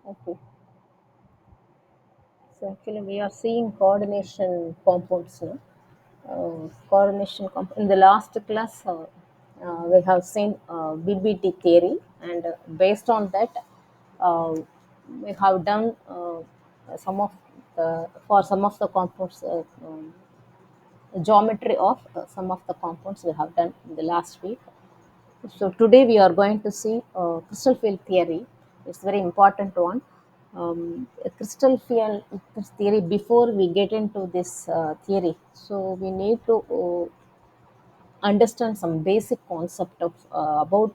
Okay. So actually, we are seeing coordination compounds now. In the last class, we have seen BBT theory, and based on that, uh, we have done some of some of the compounds, geometry of some of the compounds we have done in the last week. So today we are going to see crystal field theory. It's very important one. A crystal field theory. Before we get into this theory, so we need to understand some basic concept of about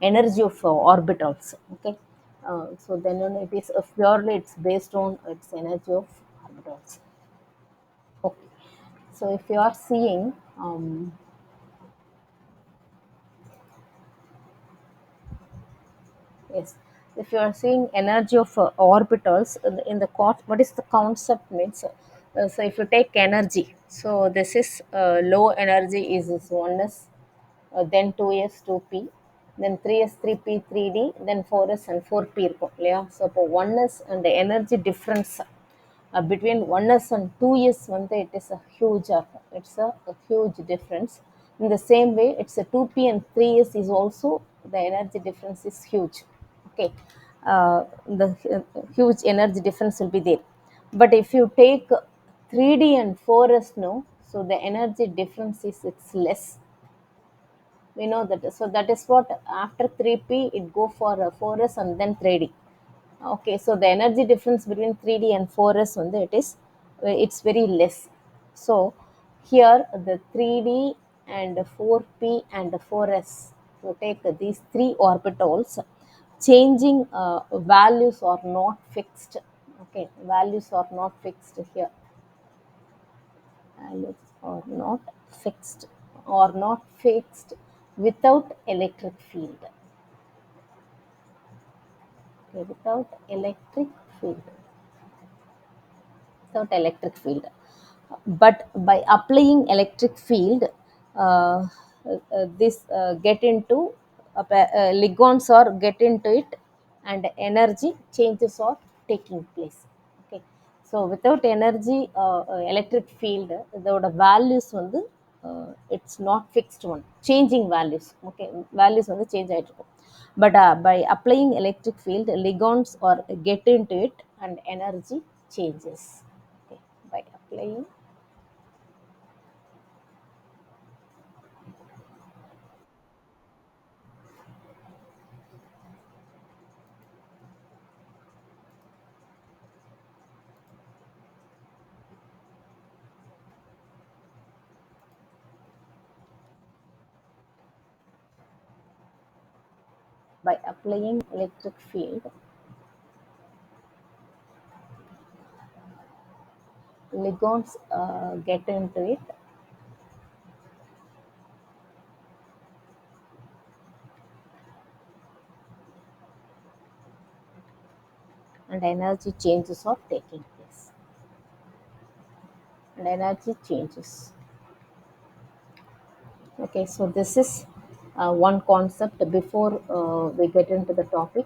energy of orbitals. Okay, so then it is purely it's based on its energy of orbitals. Okay, so if you are seeing yes, if you are seeing energy of orbitals in the what is the concept means? So if you take energy, so this is low energy is this oneness, then 2s 2p, then 3s 3p 3d, then 4s and 4p இருக்கும் இல்லையா? So இப்போ oneness and the energy difference between 1s and 2s வந்து it is a huge a huge difference. In the same way, it's a 2p and 3s is also the energy difference is huge. Okay, the huge energy difference will be there. But if you take 3d and 4s, no, so the energy difference is it's less. We know that. So that is what after 3p it go for 4s and then 3d. Okay, so the energy difference between 3d and 4s on it is it's very less. So here the 3d and 4p and 4s, so take these three orbitals, changing values are not fixed. Okay, values are not fixed here. Values are not fixed or not fixed without electric field. Okay, field without electric field. But by applying electric field, this get into ligons or get into it, and energy changes are taking place. Okay, so without energy electric field, the values வந்து it's not fixed one, changing values. Okay, values வந்து change ஆயிட்டு இருக்கும். But by applying electric field, ligons or get into it and energy changes. Okay, by applying electric field, ligons get into it and energy changes are taking place. And energy changes. Okay, so this is one concept before we get into the topic.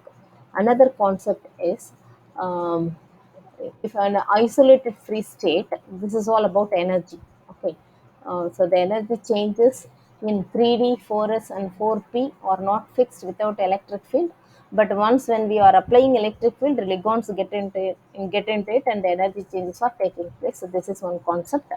Another concept is, um, if an isolated free state, this is all about energy. Okay, so the energy changes in 3D, 4S, and 4P are not fixed without electric field. But once when we are applying electric field, ligons get into it, and the energy changes are taking place. So this is one concept.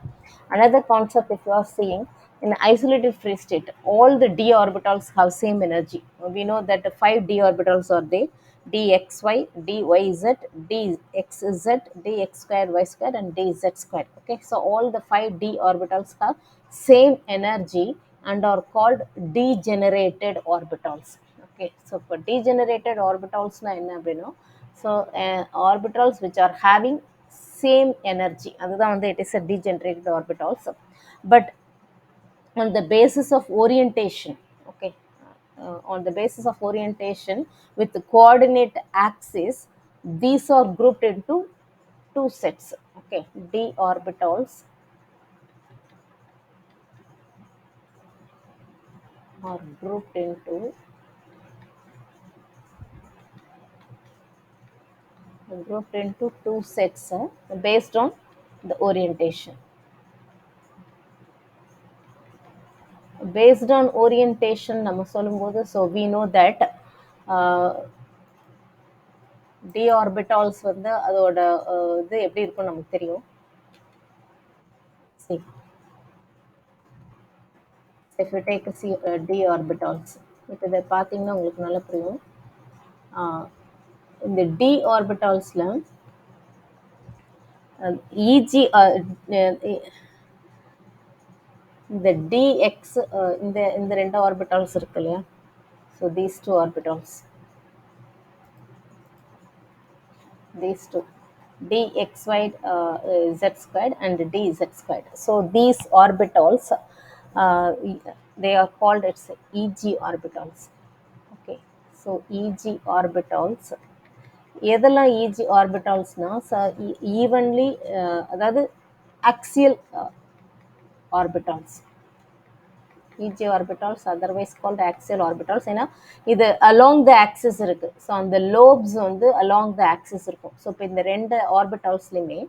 Another concept, if you are seeing, in isolated free state, all the d orbitals have same energy. We know that the 5d orbitals are there: dxy, dyz, dxz, dx square y square, and dz square. Okay, so all the 5d orbitals have same energy and are called degenerated orbitals. Okay, so for degenerated orbitals na enna appadina, so orbitals which are having same energy, அதுதான் வந்து it is a degenerated orbitals. But on the basis of orientation, okay, on the basis of orientation with the coordinate axis, these are grouped into two sets. Okay, d orbitals are grouped into grouped into two sets based on the orientation. Based on orientation நம்ம சொல்லும்போது, so we know that uh, d orbitals வந்து அதோட இது எப்படி இருக்கும்னு நமக்கு தெரியும். See, if you take d orbitals, இப்போ இதை பார்த்தீங்கன்னா உங்களுக்கு நல்லா புரியும். இந்த d orbitalsல Eg இந்த dx இந்த இந்த ரெண்டு ஆர்பிட்டால்ஸ் இருக்கு இல்லையா, so these two orbitals, these two dxy z squared and dz squared, so these orbitals uh, they are called its Eg orbitals. Okay, so Eg orbitals எதெல்லாம் Eg orbitals-னா evenly அதாவது axial orbitals, Eg orbitals otherwise called axial orbitals. ஏன்னா இது along the axis இருக்கு, so அந்த lobes வந்து along the axis இருக்கும். So இப்போ இந்த ரெண்டு ஆர்பிட்டால்ஸ்லையுமே,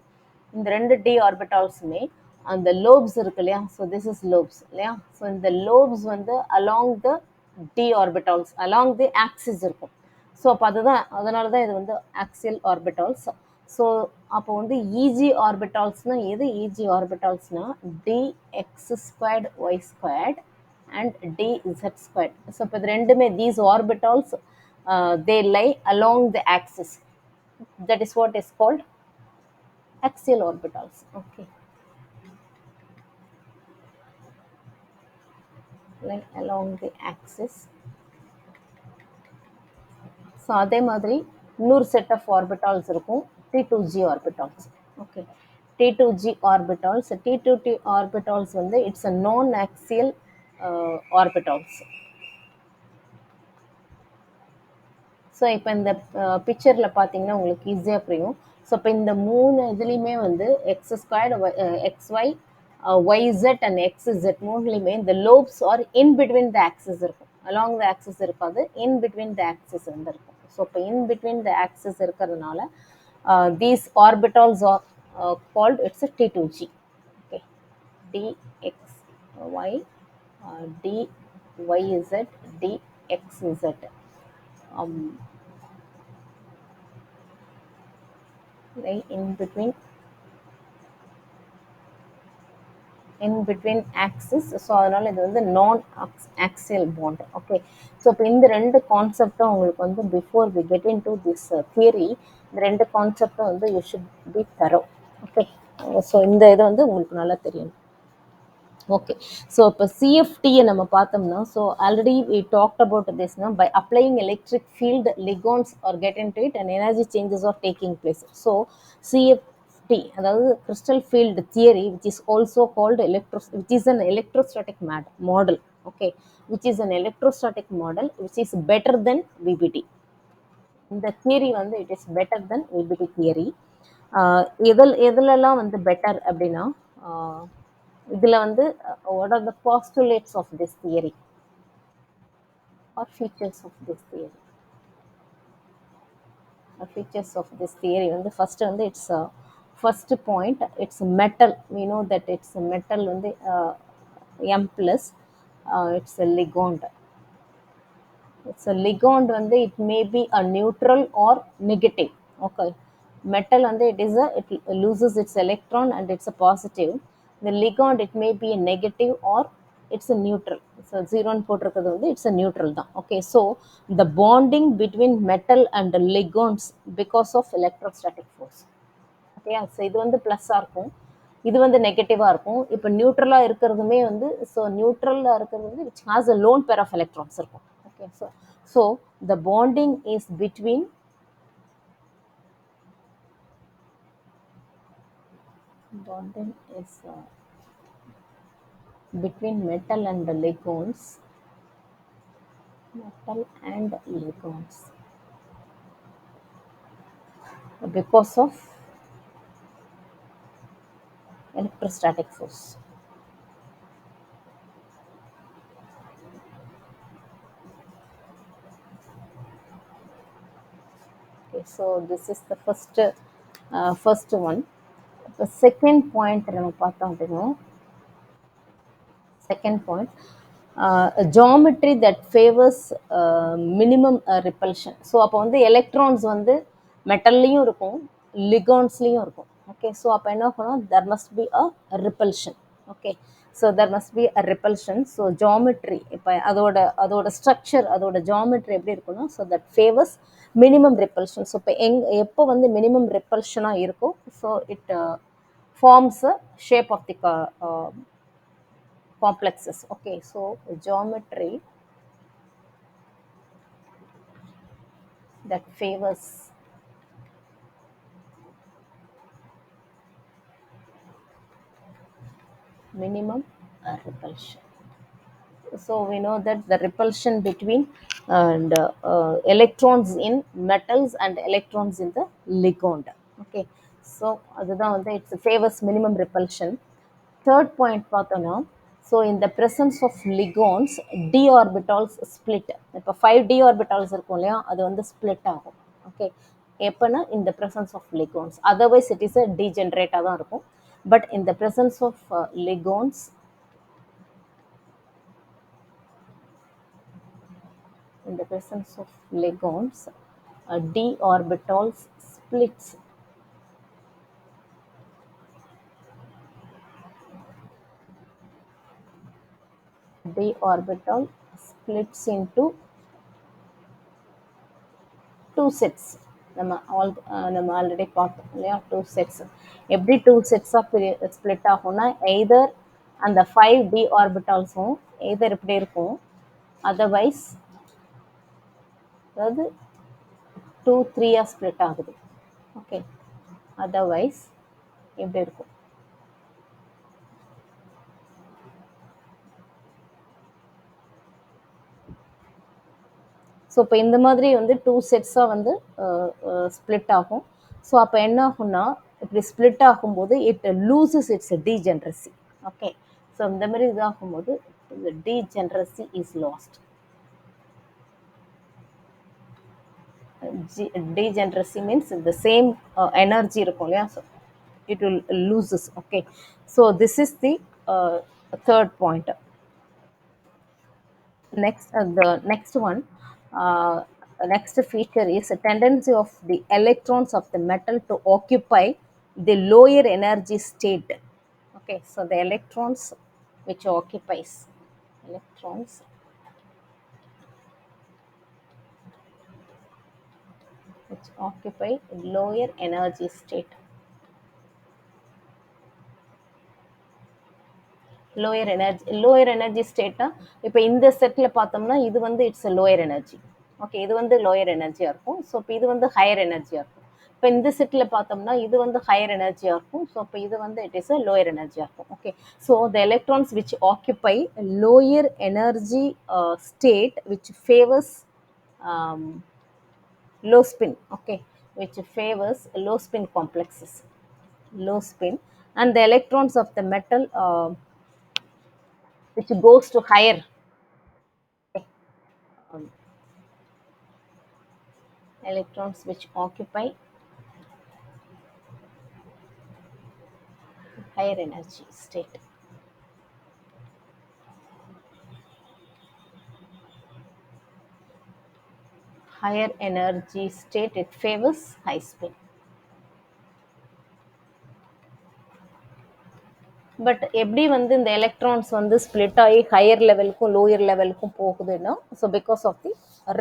இந்த ரெண்டு டி ஆர்பிட்டால்ஸுமே அந்த lobes இருக்கு இல்லையா, ஸோ திஸ் இஸ் lobes இல்லையா, ஸோ இந்த lobes வந்து along the D orbitals along the axis இருக்கும். ஸோ அப்போ அதுதான், அதனால தான் இது வந்து ஆக்சியல் ஆர்பிட்டால்ஸ். ஸோ அப்போ வந்து இஜி ஆர்பிட்டால்ஸ்னா எது? இஜி ஆர்பிட்டால்ஸ்னா d x squared y squared and dz squared. So இப்போ இது ரெண்டுமே these orbitals they lie along the axis, that is what is called axial orbitals. Okay, lie along the axis. So அதே மாதிரி இன்னொரு set of orbitals இருக்கும், T2g orbitals. Okay, T2g orbitals, T2t orbitals வந்து it's அ நான் axial orbitals. So இப்போ இந்த பிக்சரில் பார்த்தீங்கன்னா உங்களுக்கு ஈஸியாக புரியும். ஸோ இப்போ இந்த மூணு இதுலேயுமே வந்து x squared x y y z and x z மூணுலேயுமே இந்த lobes are in between the axis இருக்கும், அலாங் த ஆக்சிஸ் இருக்காது, இன் பிட்வீன் த ஆக்சிஸ் வந்து இருக்கும். ஸோ இப்போ இன் பிட்வீன் த ஆக்சிஸ் இருக்கிறதுனால these orbitals are called it's T2g. Okay, dxy dyz dxz. Right in between axis, ஸோ அதனால இது வந்து நான் ஆக்சியல் பாண்ட். ஓகே, ஸோ இப்போ இந்த ரெண்டு கான்செப்டும் உங்களுக்கு வந்து before we get in to this theory, இந்த ரெண்டு கான்செப்டும் வந்து you should be thorough. Okay, so இந்த இது வந்து உங்களுக்கு நல்லா தெரியும். ஓகே, ஸோ இப்போ சிஎஃப்டியை நம்ம பார்த்தோம்னா, so already we talked about திஸ்னா, by applying electric field ligands are get in to it and energy changes are taking place. So CFT அதாவது crystal field theory, which is also called which is an electrostatic model. Okay, which is an electrostatic model which is better than VBT. இந்த theory வந்து it is better than VBT theory. எதுலெல்லாம் வந்து better அப்படின்னா, இதில் வந்து what are the postulates of this theory or features of this theory? Features of this theory வந்து first வந்து it's first point, it's metal. We know that it's a metal வந்து m plus it's a ligand. It's a ligand வந்து it may be a neutral or negative. Okay, metal வந்து it loses its electron and it's a positive. The ligand it may be a negative or it's a neutral. So zero போட்டிருக்கிறது வந்து it's a neutral தான். Okay, so the bonding between metal and the ligands because of electrostatic force. Okay, so இது வந்து ப்ளஸ்ஸாக இருக்கும், இது வந்து நெகட்டிவாக இருக்கும். இப்போ நியூட்ரலாக இருக்கிறதுமே வந்து, ஸோ நியூட்ரலாக இருக்கிறது வந்து which has a lone pair of electrons இருக்கும். Okay, so the bonding is between metal and the ligands, because of electrostatic force. Okay, so this is the first one. The second point நம்ம பார்த்தோம் அப்படின்னா second point, a geometry that favors minimum repulsion. So அப்போ வந்து electrons வந்து மெட்டல்லையும் இருக்கும் லிகான்ஸ்லேயும் இருக்கும். Okay, so அப்போ என்ன பண்ணணும், there must be a repulsion. Okay, so there must be a repulsion. So geometry இப்போ அதோட ஸ்ட்ரக்சர், அதோட ஜாமெட்ரி எப்படி இருக்குன்னா, so that favours minimum repulsion. So இப்போ எப்போ வந்து மினிமம் ரிப்பல்ஷனாக இருக்கும், so it forms a shape of the complexes. Okay, so geometry that favors minimum repulsion. So we know that the repulsion between and electrons in metals and electrons in the ligand. Okay, so அதுதான் வந்து it favors minimum repulsion. Third point பார்த்தோன்னா, so in the presence of ligands d orbitals split. இப்போ 5d orbitals இருக்கும் இல்லையா, அது வந்து split ஆகும். Okay, எப்போனா in the presence of ligands, otherwise it is a degenerate தான் இருக்கும். But in the presence of ligands, in the presence of ligands, d orbitals splits. D orbital splits into two sets. நம்ம already பார்த்தோம் இல்லையா, two sets. எப்படி two செட்ஸாக split ஆகும்னா, either அந்த 5d ஆர்பிட்டால்ஸும் either இப்படி இருக்கும், அதர்வைஸ் அதாவது 2 3 ஸ்ப்ளிட் ஆகுது. ஓகே, அதர்வைஸ் இப்படி இருக்கும். ஸோ இப்போ இந்த மாதிரி வந்து டூ செட்ஸாக வந்து ஸ்ப்ளிட் ஆகும். ஸோ அப்போ என்ன ஆகும்னா, இப்படி ஸ்ப்ளிட் ஆகும்போது it loses its degeneracy. Okay, so இந்த மாதிரி இதாகும்போது the degeneracy is lost. Degeneracy means the same energy இருக்கும் இல்லையா, so it will loses. Okay, so this is the third point. The next one, next feature is a tendency of the electrons of the metal to occupy the lower energy state. Okay, so the electrons which occupies electrons which occupy lower energy state. Lower energy ஸ்டேட்னா, இப்போ இந்த settle பார்த்தோம்னா இது வந்து it's lower energy. Okay, இது வந்து lower எனர்ஜியாக இருக்கும். ஸோ இப்போ இது வந்து ஹையர் எனர்ஜியாக இருக்கும். இப்போ இந்த செட்டில் பார்த்தோம்னா இது வந்து ஹையர் எனர்ஜியாக இருக்கும். ஸோ இப்போ இது வந்து இட் இஸ் லோயர் எனர்ஜியாக இருக்கும். Okay, so the electrons which occupy lower energy state which favours low spin. Okay, which favors low spin complexes, low spin, and the electrons of the metal which goes to higher um, electrons which occupy higher energy state. Higher energy state, it favors high spin. But எப்படி வந்து இந்த electrons வந்து split ஆகி higher லெவலுக்கும் lower லெவலுக்கும் போகுதுன்னா, so because of the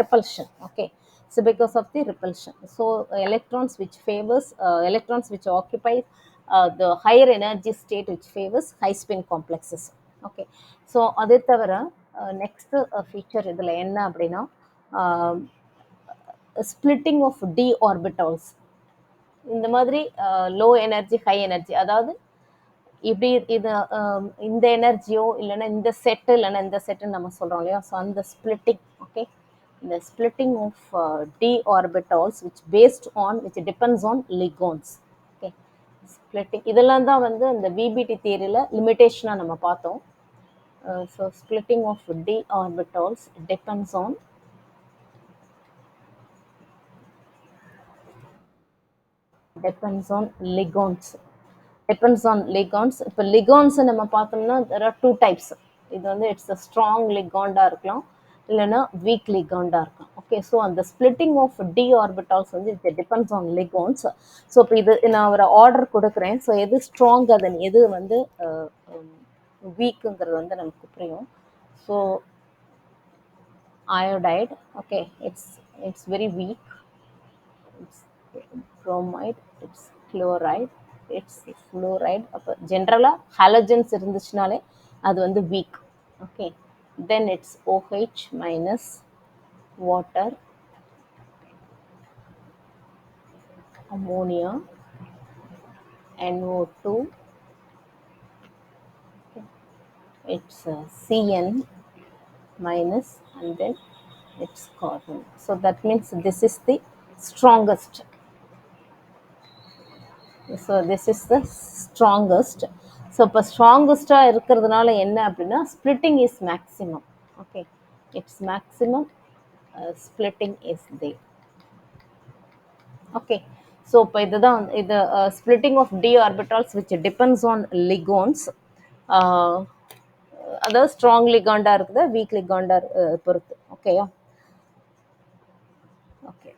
repulsion. Okay, so because of the repulsion, so electrons which favours electrons which occupy the higher energy state which favors high spin complexes. Okay, so அதே தவிர next feature இதில் என்ன அப்படின்னா, splitting of d orbitals. இந்த மாதிரி low energy high energy, அதாவது இப்படி இது இந்த எனர்ஜியோ இல்லைன்னா இந்த செட்டு இல்லைன்னா இந்த செட்டுன்னு நம்ம சொல்கிறோம் இல்லையா, ஸோ அந்த ஸ்பிளிட்டிங். ஓகே, இந்த splitting of d orbitals which based on which depends on ligands. Okay, splitting இதெல்லாம் தான் வந்து இந்த விபிடி தியரியில் லிமிட்டேஷனாக நம்ம பார்த்தோம். So splitting of d orbitals depends on depends on ligands. Depends on ligands. இப்போ ligands நம்ம பார்த்தோம்னா there are two types. இது வந்து இட்ஸ் a strong ligand இருக்கலாம், இல்லைன்னா weak ligand இருக்கலாம். ஓகே, ஸோ அந்த splitting of d orbitals வந்து it depends on ligands. So இப்போ இது நான் ஒரு ஆர்டர் கொடுக்குறேன். ஸோ எது ஸ்ட்ராங் அதன் எது வந்து வீக்குங்கிறது வந்து நமக்கு புரியும். So iodide, okay, it's very weak. It's bromide, it's chloride, it's fluoride. அப்போ ஜென்ரலாக ஹாலஜன்ஸ் இருந்துச்சுனாலே அது வந்து week. Okay, then it's OH minus water, ammonia, NO2, it's Cn minus, and then it's carbon. So that means this is the strongest. So this is the strongest. So இப்போ ஸ்ட்ராங்கஸ்ட்டாக இருக்கிறதுனால என்ன அப்படின்னா splitting is maximum. Okay, it's maximum splitting is there. Okay, so இப்போ இதுதான் இது splitting of d orbitals which depends on ligands. அதாவது strong லிகாண்டாக இருக்குது, வீக் லிகாண்டாக பொறுத்து. ஓகேயா? Okay,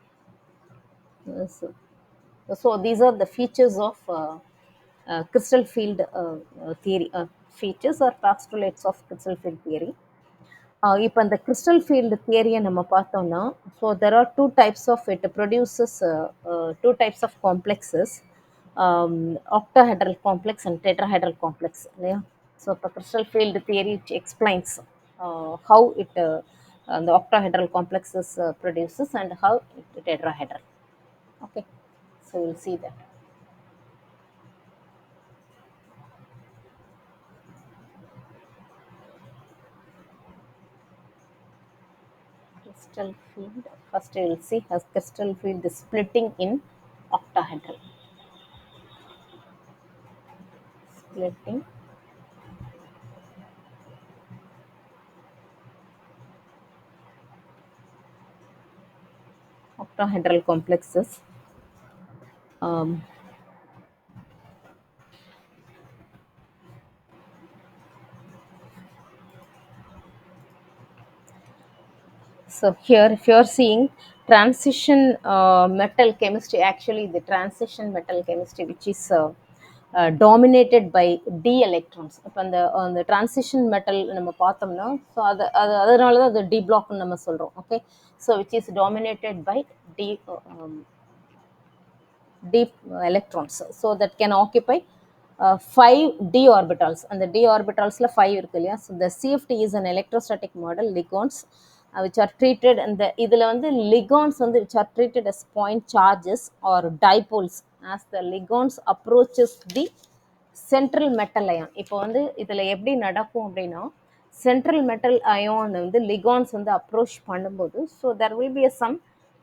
so these are the features of crystal field theory, features or postulates of crystal field theory. இப்போ அந்த crystal field theory நம்ம பார்த்தோம்னா, so there are two types of it produces two types of complexes, octahedral complex and tetrahedral complex, இல்லையா? So இப்போ crystal field theory explains how it the octahedral complexes produces and how it tetrahedral. Okay, so we'll see that. Crystal field, first we will see as crystal field is splitting in octahedral. Splitting octahedral complexes. So here if you are seeing transition metal chemistry, actually the transition metal chemistry which is dominated by d electrons. இப்போ அந்த transition metal நம்ம பார்த்தோம்னா, so அதனால தான் அது d block நம்ம சொல்கிறோம். Okay, so which is dominated by d electrons, so that can occupy 5 d orbitals. And the d orbitals la 5 irukku illaya. So the CFT is an electrostatic model ligands which are treated, and the idhula vandu ligands vandu which are treated as point charges or dipoles as the ligands approaches the central metal ion. இப்போ வந்து இதில் எப்படி நடக்கும் அப்படின்னா, central metal ion வந்து ligands வந்து approach பண்ணும்போது, so there will be some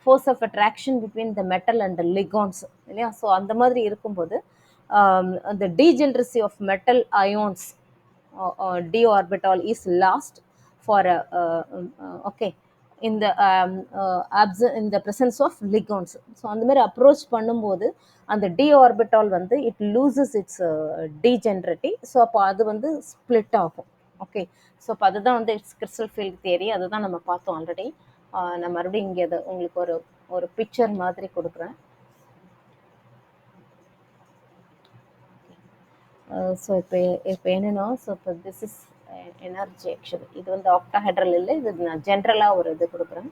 force of attraction between the metal and ligands, இல்லையா? ஸோ அந்த மாதிரி இருக்கும்போது the degeneracy of metal ions d orbital is lost for okay in the in the presence of ligands. So அந்த மாதிரி approach பண்ணும்போது அந்த d orbital வந்து it loses it's degenerity. So அப்போ அது வந்து ஸ்ப்ளிட் ஆகும். ஓகே, ஸோ அப்போ அதுதான் வந்து இட்ஸ் கிறிஸ்டல் ஃபீல்ட் தியரி. அதுதான் நம்ம பார்த்தோம் ஆல்ரெடி. நான் மறுபடியும் இங்கே அதை உங்களுக்கு ஒரு பிக்சர் மாதிரி கொடுக்குறேன். ஸோ இப்போ என்னென்னா, ஸோ இப்போ திஸ் இஸ் எனர்ஜி. ஆக்சுவலி இது வந்து ஆக்டாஹெட்ரல் இல்லை, இது நான் ஜென்ரலாக ஒரு இது கொடுக்குறேன்.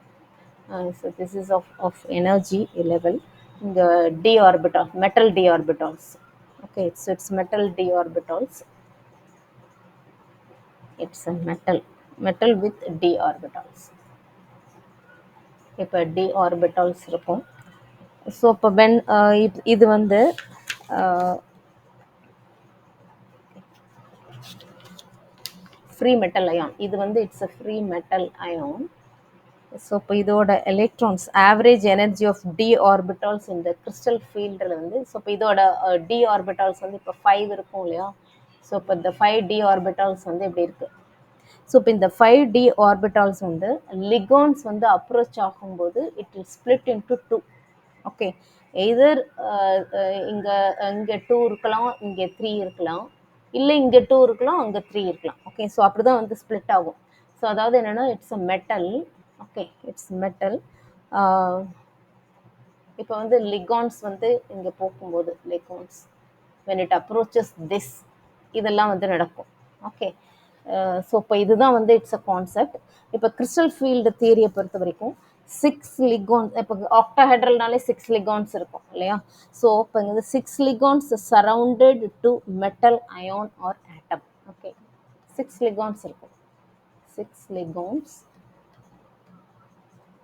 So this is of energy level. இந்த d orbital metal d orbitals. Okay, it's metal d orbitals. It's a metal with d orbitals. இப்போ டி ஆர்பிட்டால்ஸ் இருக்கும். ஸோ இப்போ இது வந்து ஃப்ரீ மெட்டல் அயான். இது வந்து it's a free metal ion. So இப்போ இதோட electrons average energy of d orbitals இந்த கிறிஸ்டல் ஃபீல்டில் வந்து, ஸோ இப்போ இதோட டி ஆர்பிட்டால்ஸ் வந்து இப்போ 5 இருக்கும் இல்லையா? ஸோ இப்போ இந்த 5 டி ஆர்பிட்டால்ஸ் வந்து எப்படி இருக்குது? ஸோ இப்போ இந்த 5 டி ஆர்பிட்டால்ஸ் வந்து லிகான்ஸ் வந்து அப்ரோச் ஆகும்போது it will split into 2. Okay. Either இங்க இங்க 2 இருக்கலாம், இங்க 3 இருக்கலாம். இல்ல இங்க 2 இருக்கலாம், அங்க 3 இருக்கலாம். ஓகே. ஸோ அப்படிதான் வந்து ஸ்ப்ளிட் ஆகும். ஸோ அதாவது என்னன்னா, it's a metal. Okay. It's metal. Ah இப்ப வந்து லிகான்ஸ் வந்து இங்க போகும்போது, ligands when it approaches this, இதெல்லாம் வந்து நடக்கும். ஓகே. ஸோ இப்போ இதுதான் வந்து இட்ஸ் அ கான்செப்ட். இப்போ கிறிஸ்டல் ஃபீல்டு தியரியை பொறுத்த வரைக்கும் 6 லிகான்ஸ், இப்போ ஆக்டாஹெட்ரல்னாலே 6 லிகான்ஸ் இருக்கும் இல்லையா? ஸோ இப்போ இங்கே 6 ligands surrounded to metal ion are atom. Okay. 6 ligands இருக்கும். 6 ligands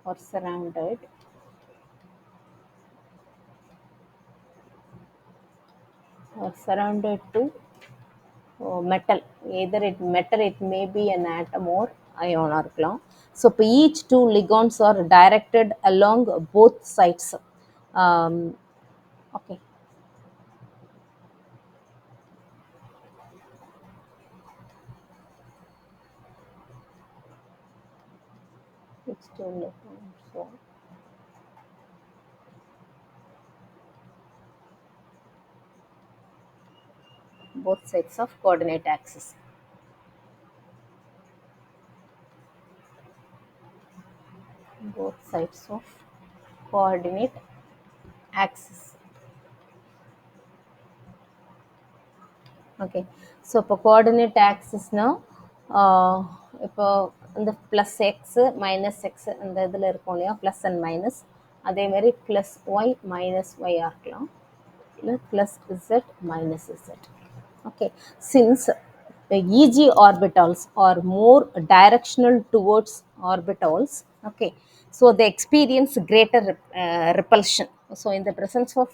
are surrounded to metal. Either it may be an atom or ion இருக்கலாம். So இப்போ each 2 ligands are directed along both sides. um, okay. Each 2 ligands, so both sides of coordinate axis. Both sides of coordinate axis. Okay. So இப்போ coordinate ஆக்சிஸ்னால் இப்போ இந்த plus x minus x அந்த இதில் இருக்கும் இல்லையா, plus and minus. அதேமாரி plus Y minus ஒய்யாக இருக்கலாம், இல்லை plus Z minus Z. Okay. Since the EG orbitals are more directional towards orbitals, okay, so they experience greater repulsion. So in the presence of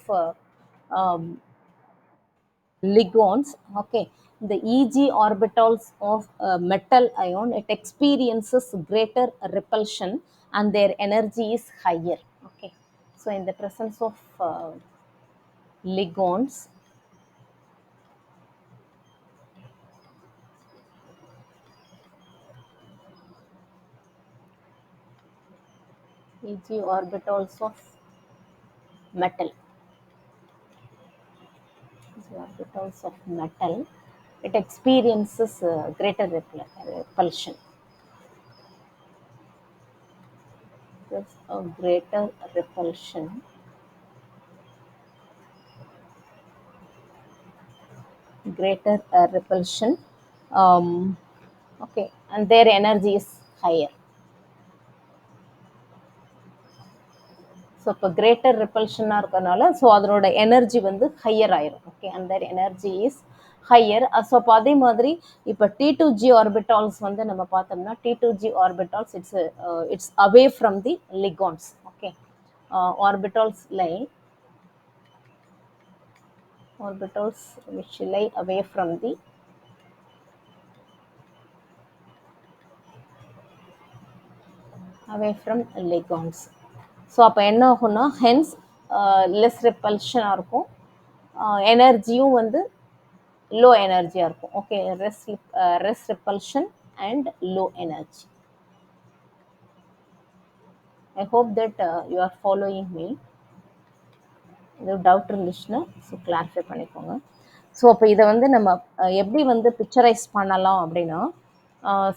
um, ligands, okay, the EG orbitals of metal ion, it experiences greater repulsion and their energy is higher. Okay. So in the presence of ligands, EG orbitals of metal, orbitals of metal, it experiences greater repulsion. There's a greater repulsion, greater repulsion, okay, and their energy is higher. So இப்போ greater ரிப்பல்ஷனாக இருக்கிறனால so அதனோட energy வந்து higher ஆயிரும். Okay. And that energy is higher. So அப்போ அதே மாதிரி இப்போ T2G orbitals வந்து நம்ம பார்த்தோம்னா T2G orbitals it's away from the ligands. Okay. Orbitals which lie away from the ligands. So அப்போ என்ன ஆகும்னா ஹென்ஸ் லெஸ் ரிப்பல்ஷனாக இருக்கும், எனர்ஜியும் வந்து லோ எனர்ஜியாக இருக்கும். ஓகே. ரெஸ் repulsion and low energy. I hope that you are following me. இது டவுட் இருந்துச்சுன்னா ஸோ கிளாரிஃபை பண்ணிக்கோங்க. ஸோ அப்போ இதை வந்து நம்ம எப்படி வந்து பிக்சரைஸ் பண்ணலாம் அப்படின்னா,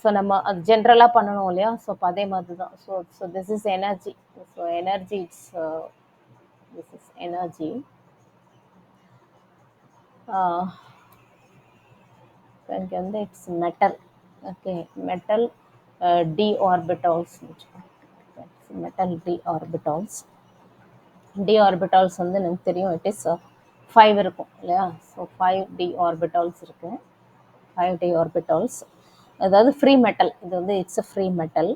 ஸோ நம்ம அது ஜென்ரலாக பண்ணணும் இல்லையா? ஸோ அப்போ அதே மாதிரி தான். So this is energy. So energy it's this is energy. இங்கே வந்து it's metal. Okay. Metal d orbitals, metal d orbitals. d orbitals வந்து எனக்கு தெரியும் இட் இஸ் 5 இருக்கும் இல்லையா? ஸோ 5d orbitals இருக்கு. 5d orbitals அதாவது ஃப்ரீ மெட்டல். இது வந்து இட்ஸ் அ ஃப்ரீ மெட்டல்.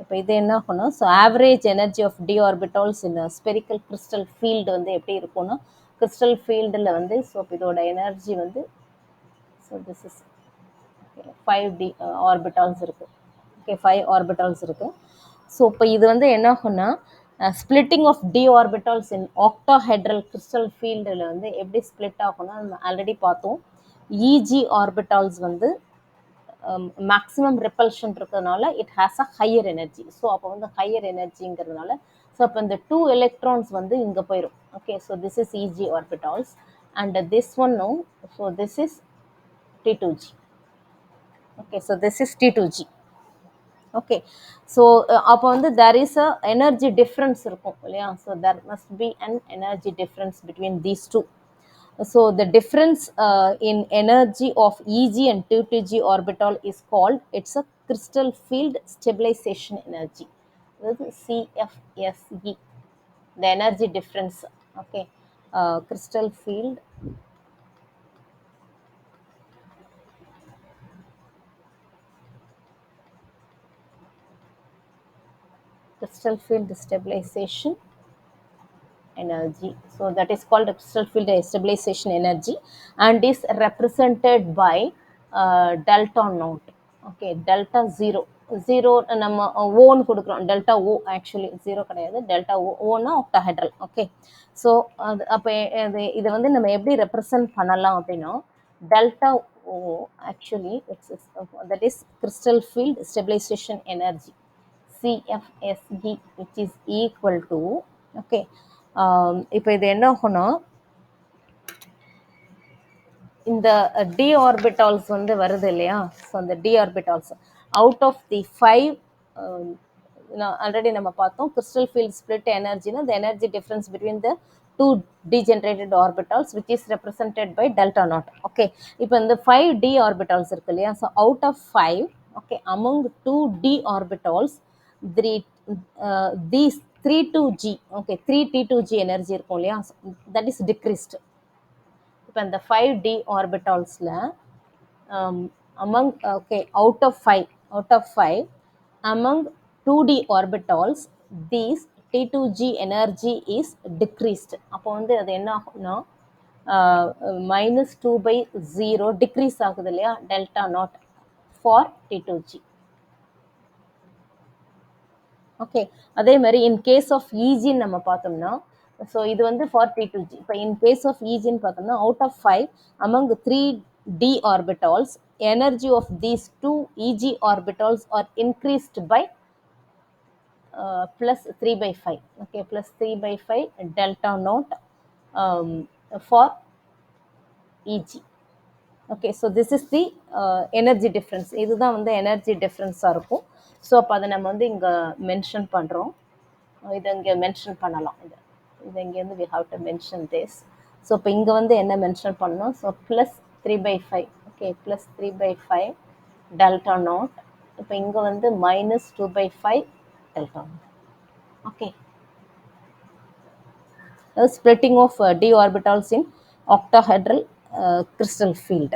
இப்போ இது என்ன ஆகும்னா, so average energy of d orbitals in spherical crystal field வந்து எப்படி இருக்கும்னா, கிறிஸ்டல் ஃபீல்டில் வந்து ஸோ இதோட எனர்ஜி வந்து so this is 5d orbitals இருக்குது. ஓகே. 5 ஆர்பிட்டால்ஸ் இருக்குது. ஸோ இப்போ இது வந்து என்ன ஆகும்னா, splitting of d orbitals in octahedral crystal ஃபீல்டில் வந்து எப்படி ஸ்பிளிட் ஆகும்னா, நம்ம ஆல்ரெடி பார்த்தோம். இஜி ஆர்பிட்டால்ஸ் வந்து மேக்ஸிமம் ரிப்பல்ஷன் இருக்கிறதுனால it has a higher energy. So அப்போ வந்து ஹையர் எனர்ஜிங்கிறதுனால ஸோ அப்போ இந்த 2 electrons வந்து இங்கே போயிடும். Okay, so this is Eg orbitals and this one no, so this is T2g. Okay, so this is T2g. Okay, so அப்போ வந்து there is a energy difference இருக்கும் இல்லையா, so there must be an energy difference between these two. So the difference in energy of Eg and T2g orbital is called, it's a crystal field stabilization energy, CFSE, the energy difference. Okay, crystal field stabilization energy, so that is called crystal field stabilization energy and is represented by delta naught. Okay, delta 0 0 நம்ம ஓன்னு கொடுக்குறோம், delta O, actually zero கிடையாது, delta O, ஓன்னா octahedral. Okay, so அது அப்போ இதை வந்து நம்ம எப்படி ரெப்ரசன்ட் பண்ணலாம் அப்படின்னா, delta O actually it's that is crystal field stabilisation energy, CFSE, which is equal to, okay, இப்போ இது என்ன ஆகும்னா, இந்த d orbitals வந்து வருது இல்லையா, ஸோ அந்த d orbitals out of the 5, already நம்ம பார்த்தோம் crystal field split எனர்ஜினா the energy difference between the two degenerated orbitals which is represented by delta naught. Okay, இப்போ இந்த 5d orbitals இருக்கு இல்லையா, so out of 5, okay, among 2d orbitals these 3 2g, okay, 3t2g energy இருக்கும் இல்லையா, that is decreased. இப்போ இந்த 5d orbitals among, okay, out of 5 among 2d orbitals these T2g energy is decreased. அப்போ வந்து அது என்ன ஆகும்னா -2/0 டிக்ரீஸ் ஆகுது இல்லையா, delta not for T2g. Okay, அதே மாதிரி இன் கேஸ் ஆஃப் ஈஜின்னு நம்ம பார்த்தோம்னா, ஸோ இது வந்து ஃபார் T2g. இப்போ இன் கேஸ் ஆஃப் ஈஜின்னு பார்த்தோம்னா, out of 5 among 3d orbitals energy of these 2 Eg orbitals are increased by plus 3/5. Okay, plus 3/5 delta naught for Eg. Okay, so this is the energy difference. இதுதான் வந்து energy டிஃப்ரென்ஸாக இருக்கும். So அப்போ அதை நம்ம வந்து இங்கே mention பண்ணுறோம், இதை இங்கே மென்ஷன் பண்ணலாம். இது இங்கேருந்து we have to mention this. So இப்போ இங்கே வந்து என்ன மென்ஷன் பண்ணணும், so plus 3/5, okay, plus 3/5 delta not, இப்போ இங்கே வந்து -2/5 delta not. Okay, splitting of d orbitals in octahedral crystal field.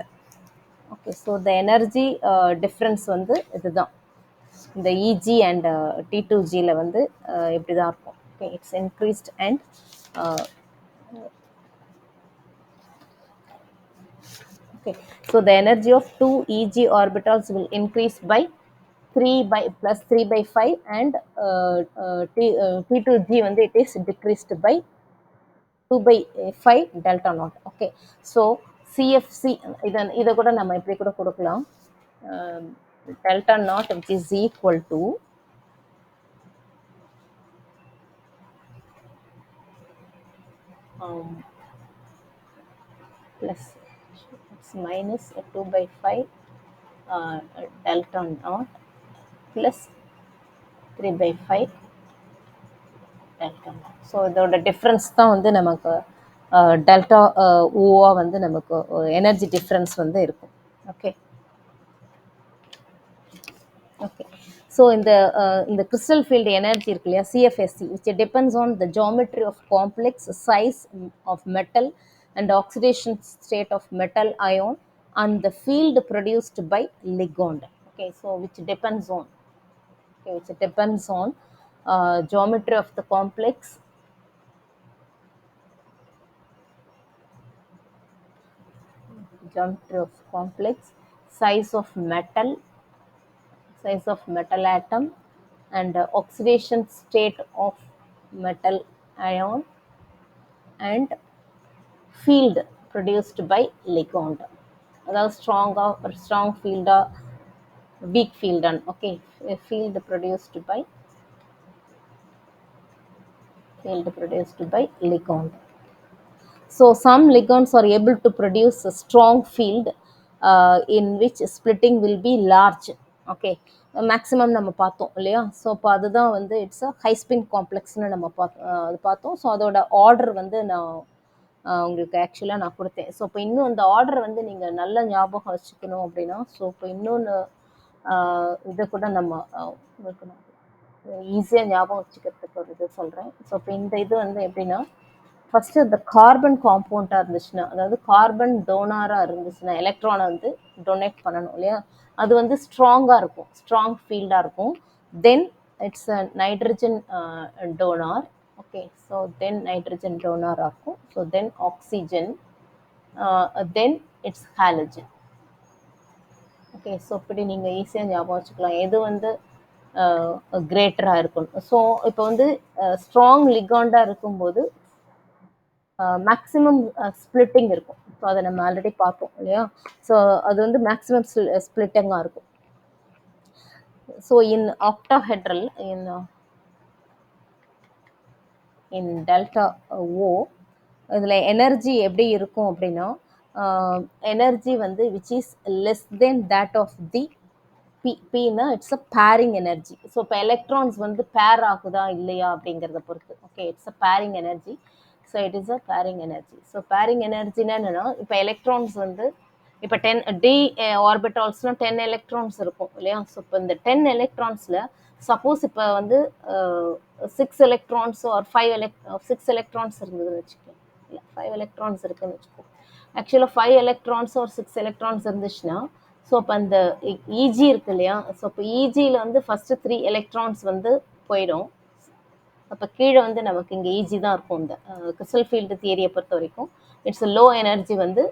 Okay, so the energy difference வந்து இதுதான், இந்த Eg and T2gல வந்து இப்படி தான் இருக்கும். Okay, it's increased and okay, so the energy of 2 Eg orbitals will increase by 3/5 and T2g வந்து it is decreased by 2/5 delta naught. Okay, so CFC இதை கூட நம்ம இப்படி கூட கொடுக்கலாம், delta naught which is equal to plus, it's minus 2/5 delta naught plus 3/5 delta naught. So இதோட difference தான் வந்து நமக்கு டெல்டா ஓவா வந்து நமக்கு எனர்ஜி டிஃப்ரென்ஸ் வந்து இருக்கும். ஓகே, ஓகே, ஸோ இந்த crystal field energy இருக்கு இல்லையா, CFSE, which depends on the geometry of complex, size of metal and oxidation state of metal ion and the field produced by ligand. Okay, so which depends on, okay, which depends on geometry of the complex, size of metal atom and oxidation state of metal ion and field produced by ligand. அதாவது strong field or weak field. Okay, field produced by field produced by ligand. So some ligands are able to produce a strong field in which splitting will be large. Okay, maximum நம்ம பார்த்தோம் இல்லையா. So இப்போ அதுதான் வந்து it's a high spin காம்ப்ளெக்ஸ்னு நம்ம அது பார்த்தோம். So அதோட ஆர்டர் வந்து நான் உங்களுக்கு ஆக்சுவலாக நான் கொடுத்தேன். ஸோ இப்போ இன்னும் அந்த ஆர்டர் வந்து நீங்கள் நல்ல ஞாபகம் வச்சுக்கணும் அப்படின்னா, ஸோ இப்போ இன்னொன்று இதை கூட நம்ம உங்களுக்கு நான் ஈஸியாக ஞாபகம் வச்சுக்கிறதுக்கு ஒரு இது சொல்கிறேன். ஸோ இப்போ இந்த இது வந்து எப்படின்னா, ஃபஸ்ட்டு இந்த கார்பன் காம்பவுண்டாக இருந்துச்சுன்னா, அதாவது கார்பன் டோனாராக இருந்துச்சுன்னா, எலக்ட்ரானை வந்து டொனேட் பண்ணணும் இல்லையா, அது வந்து ஸ்ட்ராங்காக இருக்கும், ஸ்ட்ராங் ஃபீல்டாக இருக்கும். Then it's a nitrogen donor. Okay, so then nitrogen டோனாராக இருக்கும். So then oxygen, then it's halogen. Okay, so இப்படி நீங்கள் ஈஸியாக ஞாபகம் வச்சுக்கலாம் எது வந்து கிரேட்டராக இருக்கும். ஸோ இப்போ வந்து ஸ்ட்ராங் லிகாண்டாக இருக்கும்போது மேக்ஸிமம் ஸ்ப்ளிட்டிங் இருக்கும். ஸோ அதை நம்ம ஆல்ரெடி பார்த்தோம் இல்லையா. ஸோ அது வந்து மேக்ஸிமம் ஸ்ப்ளிட்டிங்காக இருக்கும். So in octahedral in delta o இதில் எனர்ஜி எப்படி இருக்கும் அப்படின்னா, எனர்ஜி வந்து which is less than that of the பின்னா it's a pairing energy. So இப்போ எலக்ட்ரான்ஸ் வந்து பேர் ஆகுதா இல்லையா அப்படிங்கிறத பொறுத்து. Okay, it's a pairing energy. So it is a pairing energy. So pairing எனர்ஜினா என்னென்னா, இப்போ எலக்ட்ரான்ஸ் வந்து இப்போ 10 டி ஆர்பிட்டால்ஸ்னால் 10 எலக்ட்ரான்ஸ் இருக்கும் இல்லையா. ஸோ இப்போ இந்த 10 எலக்ட்ரான்ஸில் சப்போஸ் இப்போ வந்து 6 எலக்ட்ரான்ஸ் ஆர் 6 எலக்ட்ரான்ஸ் இருந்ததுன்னு வச்சுக்கோங்க, இல்லை 5 எலக்ட்ரான்ஸ் இருக்குதுன்னு வச்சுக்கோங்க. ஆக்சுவலாக 5 எலக்ட்ரான்ஸ் ஒரு 6 எலக்ட்ரான்ஸ் இருந்துச்சுன்னா, ஸோ அப்போ அந்த இஜி இருக்கு இல்லையா. ஸோ இப்போ இஜியில் வந்து ஃபஸ்ட்டு 3 எலக்ட்ரான்ஸ் வந்து போயிடும். அப்போ கீழே வந்து நமக்கு இங்கே ஈஜி தான் இருக்கும். இந்த கிறிஸ்டல் ஃபீல்டு தியரியை பொறுத்த வரைக்கும் இட்ஸ் லோ எனர்ஜி வந்து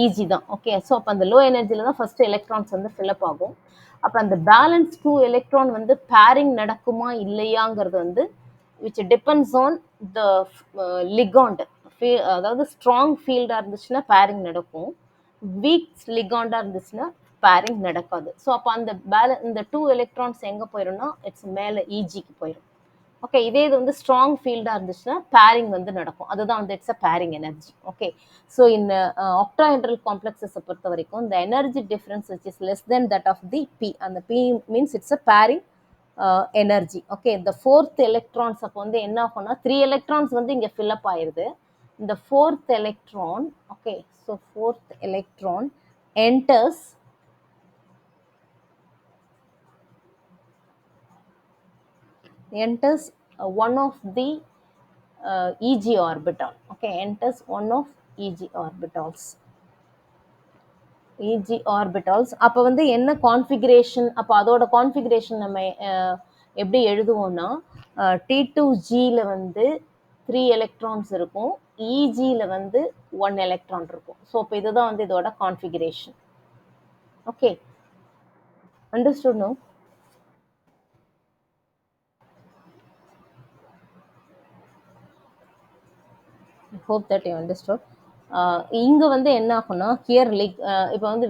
ஈஜி தான். ஓகே, ஸோ அப்போ அந்த லோ எனர்ஜியில் தான் ஃபஸ்ட்டு எலக்ட்ரான்ஸ் வந்து ஃபில்அப் ஆகும். அப்போ அந்த பேலன்ஸ் 2 எலக்ட்ரான் வந்து பேரிங் நடக்குமா இல்லையாங்கிறது வந்து which depends on the ligand. அதாவது ஸ்ட்ராங் ஃபீல்டாக இருந்துச்சுன்னா பேரிங் நடக்கும், வீக் லிகாண்டாக இருந்துச்சுன்னா பேரிங் நடக்காது. ஸோ அப்போ அந்த இந்த 2 எலக்ட்ரான்ஸ் எங்கே போயிடும்னா இட்ஸ் மேலே இஜிக்கு போயிடும். ஓகே, இதே இது வந்து ஸ்ட்ராங் ஃபீல்டாக இருந்துச்சுன்னா பேரிங் வந்து நடக்கும். அதுதான் வந்து it's a pairing energy. Okay, so இந்த ஆக்டாஹெட்ரல் காம்ப்ளெக்ஸஸை பொறுத்த வரைக்கும் இந்த energy difference which is less than that of the P, அந்த P means it's a pairing energy. Okay, இந்த 4th எலக்ட்ரான்ஸ் அப்போ வந்து என்ன ஆகும்னா 3 எலக்ட்ரான்ஸ் வந்து இங்கே ஃபில்அப் ஆயிடுது. இந்த 4th electron, okay, so 4th electron enters one of the EG orbital. Okay, enters one of EG orbitals. EG orbitals அப்போ வந்து என்ன கான்ஃபிகரேஷன், அப்போ அதோட கான்ஃபிகரேஷன் நம்ம எப்படி எழுதுவோம்னா, T2Gயில் வந்து 3 எலக்ட்ரான்ஸ் இருக்கும், EGயில் வந்து 1 எலக்ட்ரான் இருக்கும். ஸோ இப்போ இதுதான் வந்து இதோட configuration. Okay, understood no? hope that you understood. இங்கே வந்து என்ன ஆகும்னா ஹியர் இப்போ வந்து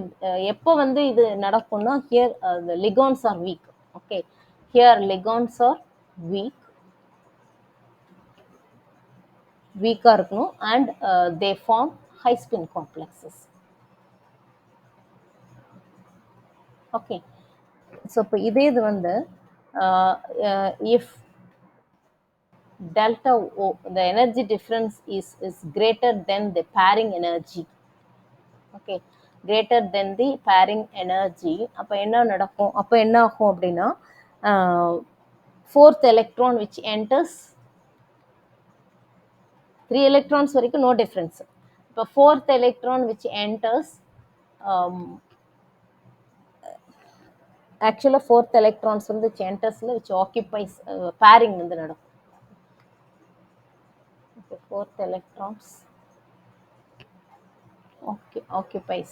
எப்போ வந்து இது நடக்கும்னா here the ligands are weak. Okay, here ligands are வீக்காக இருக்கணும் and they form high spin complexes. Okay, so இப்போ இதே இது வந்து if delta O, the energy difference is greater than the pairing energy. Okay, greater than the pairing energy. அப்போ என்ன நடக்கும், அப்போ என்ன ஆகும் அப்படின்னா 4th electron which enters 3 electrons வரைக்கும் no difference. இப்போ 4th electron which enters actually 4th electrons வந்து which enters which occupies pairing வந்து நடக்கும். Okay, 4th electrons occupies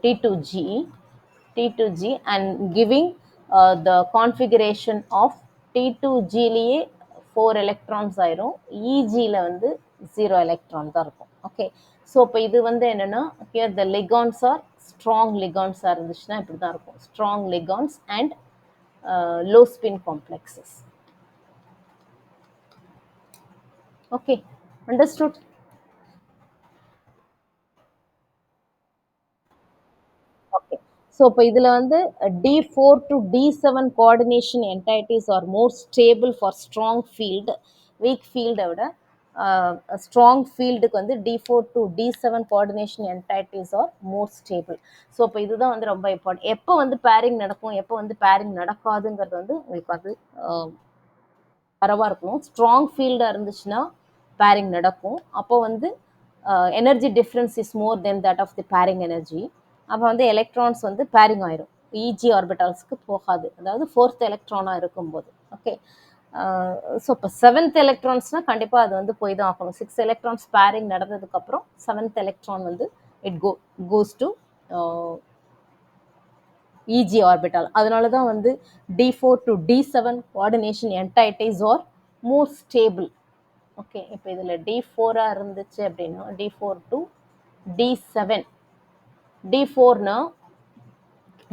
T2G and giving the configuration of T2Gலேயே 4 electrons ஆயிரும், EGயில் வந்து 0 electron தான் இருக்கும். Okay, so இப்போ இது வந்து என்னென்னா here the ligands are strong ligands இருந்துச்சுன்னா இப்படி தான் இருக்கும், strong ligands and low spin complexes. Okay, understood? Okay. So, இப்போ இதில் வந்து D4 to D7 coordination entities are more stable for strong field. Weak field விட strong fieldக்கு வந்து D4 to D7 coordination entities are more stable. So இப்போ இதுதான் வந்து ரொம்ப important. எப்போ வந்து பேரிங் நடக்கும், எப்போ வந்து பேரிங் நடக்காதுங்கிறது வந்து உங்களுக்கு வந்து பரவாக இருக்கணும். ஸ்ட்ராங் ஃபீல்டாக இருந்துச்சுன்னா பேரிங் நடக்கும். அப்போ வந்து energy difference is more than that of the pairing energy. அப்போ வந்து எலக்ட்ரான்ஸ் வந்து பேரிங் ஆயிரும், இஜி ஆர்பிட்டால்ஸ்க்கு போகாது, அதாவது ஃபோர்த் எலக்ட்ரானாக இருக்கும்போது. ஓகே. ஸோ இப்போ செவன்த் எலக்ட்ரான்ஸ்னால் கண்டிப்பாக அது வந்து போய் தான் ஆகணும். 6 எலக்ட்ரான்ஸ் பேரிங் நடந்ததுக்கப்புறம் செவன்த் எலக்ட்ரான் வந்து இட் கோஸ் டு இஜி ஆர்பிட்டால். அதனால தான் வந்து D4 to D7 coordination entities are more stable. Okay. இப்போ இதில் D4 இருந்துச்சு அப்படின்னா D4 to D7, D4னா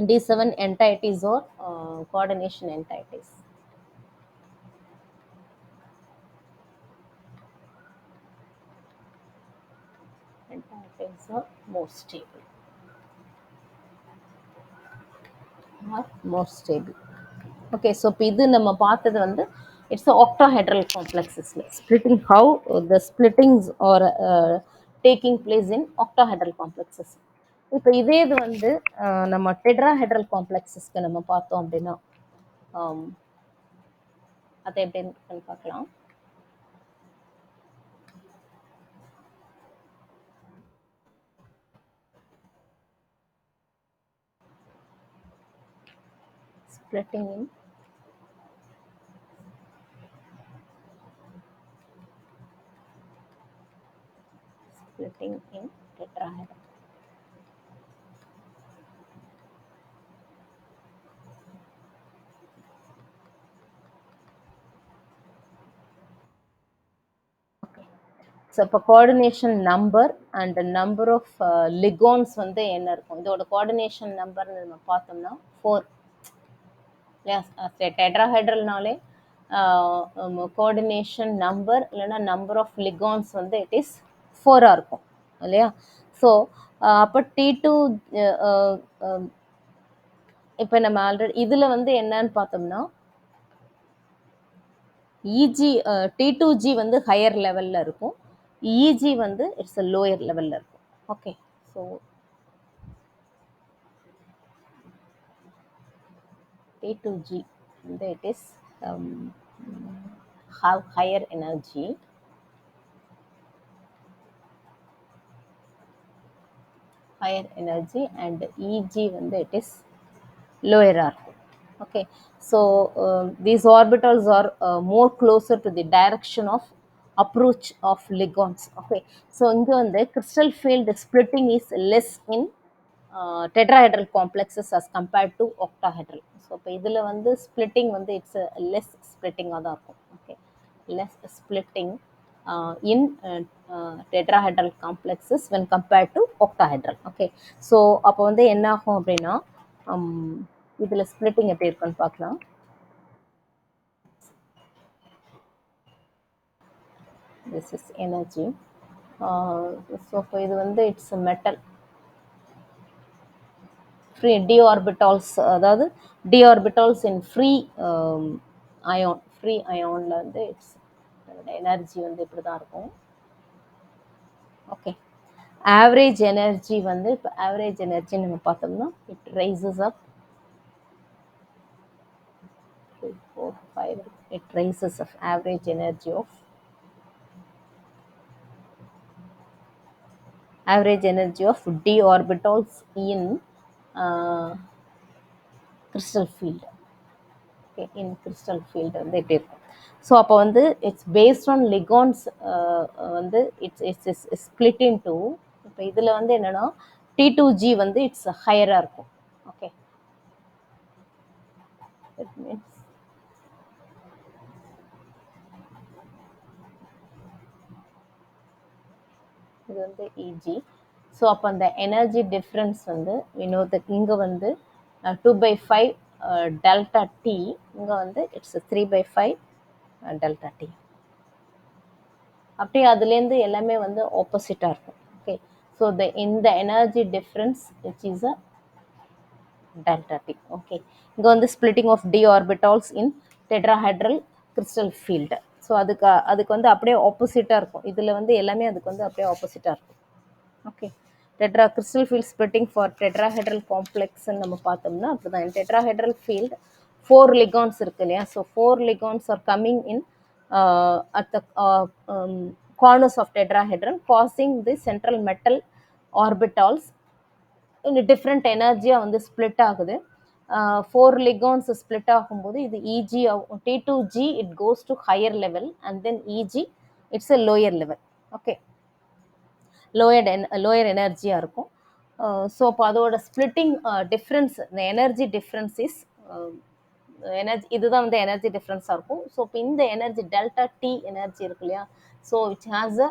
D7 entities or coordination entities. Entities are more stable. Are more stable. Okay, so இப்போ இது நம்ம பார்த்தது வந்து it's a octahedral complexes, splitting, how the splittings are taking place in octahedral complexes. இப்போ இதே இது வந்து நம்ம டெட்ராஹெட்ரல் காம்ப்ளெக்ஸஸ்க்கு நம்ம பார்த்தோம் அப்படின்னா அதை எப்படின்னு பார்க்கலாம். Splitting in tetrahedral. ஸோ இப்போ coordination number and number of ligands வந்து என்ன இருக்கும், இதோட கோஆர்டினேஷன் நம்பர்னு நம்ம பார்த்தோம்னா 4. டெட்ராஹைட்ரல்னாலே கோஆர்டினேஷன் நம்பர் இல்லைன்னா நம்பர் ஆஃப் லிகான்ஸ் வந்து இட் இஸ் 4 இருக்கும் இல்லையா. ஸோ அப்போ T2 இப்போ நம்ம ஆல்ரெடி இதில் வந்து என்னன்னு பார்த்தோம்னா இஜி T2G வந்து ஹையர் லெவலில் இருக்கும், இஜி வந்து இட்ஸ் அ லோயர் லெவலில் இருக்கும். ஓகே. ஸோ T2G வந்து it is have higher energy, and EG வந்து it is lower R. Okay, so these orbitals are more closer to the direction of approach of ligands. Okay, so இங்க வந்து crystal field splitting is less in tetrahedral complexes as compared to octahedral. So இப்போ இதில் வந்து splitting வந்து it's less ஸ்பிளிட்டிங்காக தான் இருக்கும். Okay, less splitting in tetrahedral complexes when compared to octahedral. Okay, so அப்போ வந்து என்ன ஆகும் அப்படின்னா இதில் ஸ்பிளிட்டிங் எப்படி இருக்குன்னு பார்க்கலாம். This is energy. ஸோ இப்போ இது வந்து it's metal free d orbitals, அதாவது d orbitals in free ion, free அயானில் வந்து இட்ஸ் எனர்ஜி வந்து இப்படி தான் இருக்கும். ஓகே, ஆவரேஜ் எனர்ஜி வந்து இப்போ ஆவரேஜ் எனர்ஜி நம்ம பார்த்தோம்னா it rises up 2, 4, 5, it rises of average energy of d orbitals in crystal field. Okay, in crystal field வந்து எப்படி இருக்கும். ஸோ அப்போ வந்து இட்ஸ் பேஸ்ட் ஆன் லிகான்ஸ் வந்து இட்ஸ் ஸ்பிளிட் இன் டூ. இப்போ இதில் வந்து என்னென்னா T2G வந்து இட்ஸ் ஹையராக இருக்கும். ஓகே, இட் மீன்ஸ் இது வந்து இஜி. ஸோ அப்போ அந்த எனர்ஜி டிஃப்ரென்ஸ் வந்து இன்னொரு இங்கே வந்து 2/5 delta t, இங்கே வந்து இட்ஸ் 3/5 delta t. அப்படியே அதுலேருந்து எல்லாமே வந்து ஆப்போசிட்டாக இருக்கும். ஓகே, ஸோ இந்த energy difference which is a delta t. Okay, இங்கே வந்து splitting of d orbitals in tetrahedral crystal field. So அதுக்கு வந்து அப்படியே ஆப்போசிட்டாக இருக்கும். இதில் வந்து எல்லாமே அதுக்கு வந்து அப்படியே ஆப்போசிட்டாக இருக்கும். Okay, crystal field splitting for tetrahedral complex நம்ம பார்த்தோம்னா அப்படிதான். In tetrahedral field 4 ligands இருக்கு இல்லையா, so 4 ligands are coming in at the corners of tetrahedron, causing the central metal orbitals in different energy வந்து ஸ்ப்ளிட் ஆகுது. 4 ligands ஸ்ப்ளிட் ஆகும்போது இது EG T2G it goes to higher level and then EG it's a lower level. Okay, lower எனர்ஜியாக இருக்கும். So இப்போ அதோட splitting difference, இந்த energy difference is energy, இதுதான் வந்து எனர்ஜி டிஃப்ரென்ஸாக இருக்கும். ஸோ இப்போ இந்த எனர்ஜி டெல்டா டி எனர்ஜி இருக்கு இல்லையா, so which has a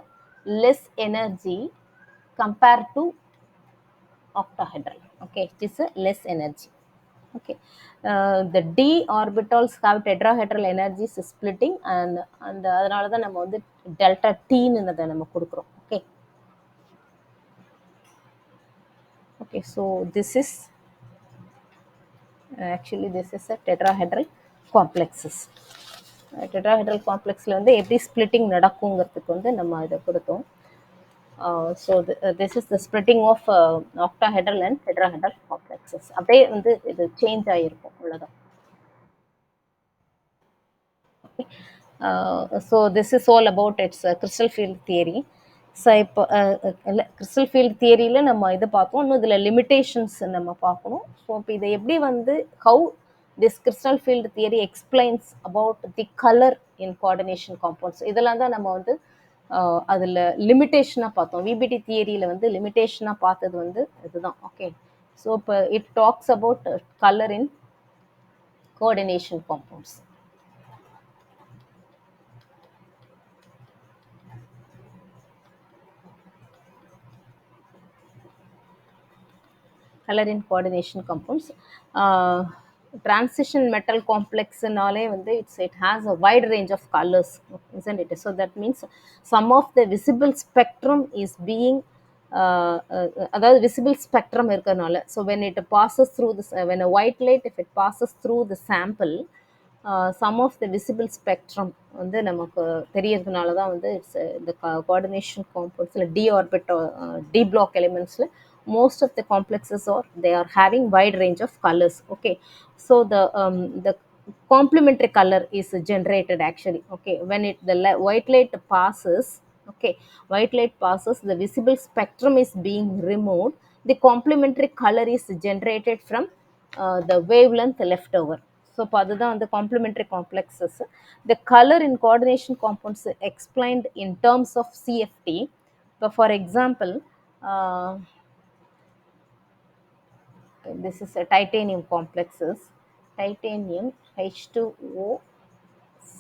less energy compare to octahedral. Okay, it is a less energy. Okay, the d orbitals have tetrahedral energies splitting and அதனால தான் நம்ம வந்து டெல்டா டீன்னு நம்ம கொடுக்குறோம். Okay, okay, so this is actually this is a tetrahedral complexes. Tetrahedral complexல வந்து எப்படி splitting நடக்குங்கிறதுக்கு வந்து நம்ம இதை கொடுத்தோம். So this is the splitting of octahedral and tetrahedral complexes. அப்படியே வந்து இது சேஞ்ச் ஆகிருக்கும், அவ்வளோதான். Okay. So this is all about its crystal field theory. So இப்போ கிறிஸ்டல் ஃபீல்டு தியரியில் நம்ம இது பார்ப்போம். இன்னும் இதில் லிமிட்டேஷன்ஸ் நம்ம பார்க்கணும். ஸோ இப்போ இதை எப்படி வந்து how this crystal field theory explains about the colour in coordination compounds, இதெல்லாம் தான் நம்ம வந்து அதில் லிமிட்டேஷனாக பார்த்தோம். விபிடி தியரியில் வந்து லிமிட்டேஷனாக பார்த்தது வந்து இதுதான். ஓகே, ஸோ இப்போ it talks about colour in coordination compounds. color in coordination compounds. Transition metal complex naale vande it has a wide range of colors, isn't it? So that means some of the visible spectrum is being அதாவது visible spectrum இருக்கனால, so when it passes through this when a white light, if it passes through the sample, some of the visible spectrum வந்து நமக்கு தெரியறதுனால தான் வந்து it's இந்த coordination காம்பவுண்ட்ஸில் d orbital d block elementsல most of the complexes are they are having wide range of colors. Okay, so the complementary color is generated actually. Okay, when the white light passes, okay, white light passes, the visible spectrum is being removed, the complementary color is generated from the wavelength left over. So அதுதான் வந்து complementary complexes. The color in coordination compounds explained in terms of CFT. But for example, this is a titanium complexes. Titanium H2O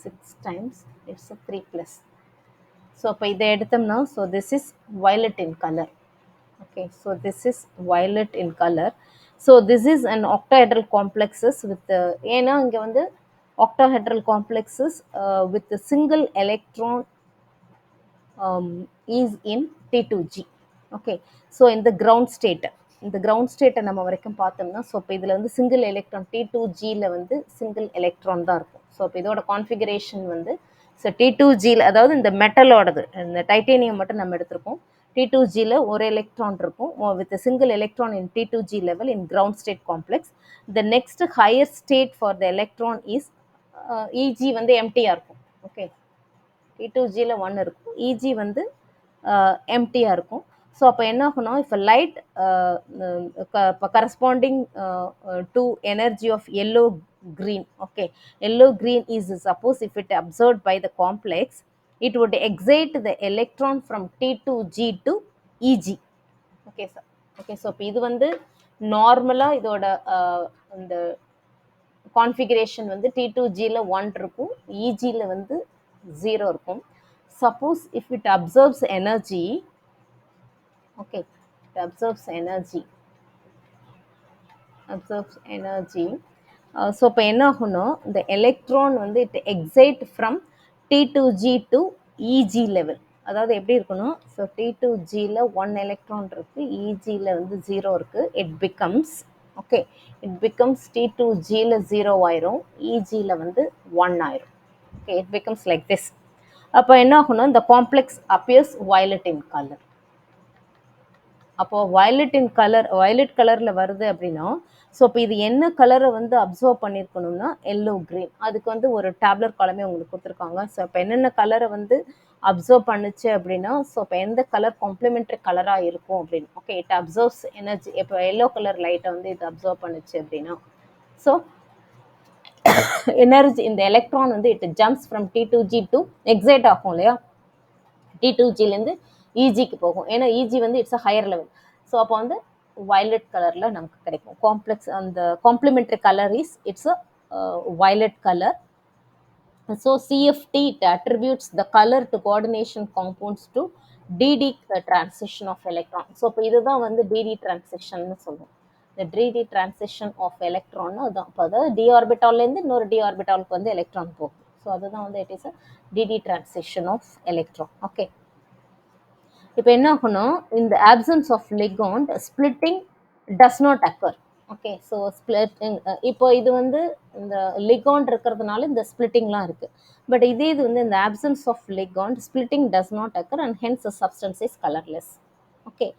6 times, it's a 3 plus. So இப்போ இதை எடுத்தோம்னா, so this is violet in color. Okay, so this is violet in color. So this is an octahedral complexes with ஏன்னா இங்கே வந்து octahedral complexes with a single electron is in T2G. Okay, so in the ground state, இந்த ground ஸ்டேட்டை நம்ம வரைக்கும் பார்த்தோம்னா, so இப்போ இதில் வந்து சிங்கிள் எலக்ட்ரான் T2Gயில் வந்து சிங்கிள் எலக்ட்ரான் தான் இருக்கும். ஸோ இப்போ இதோட கான்ஃபிகரேஷன் வந்து ஸோ T2Gயில், அதாவது இந்த மெட்டலோடது, இந்த டைட்டேனியம் மட்டும் நம்ம எடுத்திருக்கோம். T2Gயில் ஒரு எலக்ட்ரான் இருக்கும் with single electron in T2G level in ground state complex. The next higher state for the electron is EG வந்து எம்டியாக இருக்கும். ஓகே, T2Gயில் 1 இருக்கும், EG வந்து எம்டியாக இருக்கும். ஸோ அப்போ என்ன ஆகும்னா, இப்போ light corresponding to energy of yellow green. Okay, yellow green is suppose if it absorbed by the complex, it would excite the electron from T2G to EG. Okay sir. Okay, so இப்போ இது வந்து நார்மலாக இதோட இந்த configuration வந்து T2Gயில் 1 இருக்கும், EGயில் வந்து 0 இருக்கும். Suppose if it absorbs energy, okay, it absorbs energy, so இப்போ என்ன ஆகும்னா இந்த எலக்ட்ரான் வந்து it excite from T2G to E G level. அதாவது எப்படி இருக்கணும், ஸோ T2Gயில் 1 எலக்ட்ரான் இருக்குது, இஜியில் வந்து 0 இருக்குது. It becomes okay, it becomes T2Gயில் 0 ஆயிரும், இஜியில் வந்து 1 ஆயிரும். Okay, it becomes like this. அப்போ என்ன ஆகும்னா இந்த complex appears violet in colour. அப்போ வயலட் இன் கலர், வயலட் கலரில் வருது அப்படின்னா, ஸோ இப்போ இது என்ன கலரை வந்து அப்சர்வ் பண்ணியிருக்கணும்னா எல்லோ கிரீன். அதுக்கு வந்து ஒரு டேப்லெட் காலமே உங்களுக்கு கொடுத்துருக்காங்க. ஸோ இப்போ என்னென்ன கலரை வந்து அப்சர்வ் பண்ணுச்சு அப்படின்னா, ஸோ இப்போ எந்த கலர் காம்ப்ளிமெண்ட்ரி கலராக இருக்கும் அப்படின்னு. Okay, it absorbs energy. இப்போ எல்லோ கலர் லைட்டை வந்து இது அப்சர்வ் பண்ணுச்சு அப்படின்னா, ஸோ எனர்ஜி இந்த எலக்ட்ரான் வந்து it jumps from T2G to excite ஆகும் இல்லையா, T2Gலேருந்து இஜிக்கு போகும். ஏன்னா இஜி வந்து it's a higher level. So அப்போ வந்து வயலட் கலரில் நமக்கு கிடைக்கும். காம்ப்ளெக்ஸ் அந்த complementary colour is it's a violet color. So CFT it attributes the color to coordination compounds to DD transition of electron. So இப்போ இதுதான் வந்து DD transition சொல்லுவோம். இந்த DD transition of electron அதுதான். இப்போ அதாவது டி ஆர்பிட்டால்லேருந்து இன்னொரு டி ஆர்பிட்டாலுக்கு வந்து எலக்ட்ரான் போகும். ஸோ அதுதான் வந்து it is a DD transition of electron. Okay, இப்போ என்ன ஆகணும், இந்த absence of ligand splitting does not occur. Okay, so splitting இப்போ இது வந்து இந்த லிகாண்ட் இருக்கிறதுனால இந்த ஸ்பிளிட்டிங்லாம் இருக்குது. பட் இதே இது வந்து இந்த absence of ligand splitting does not occur and hence the substance is colourless. Okay,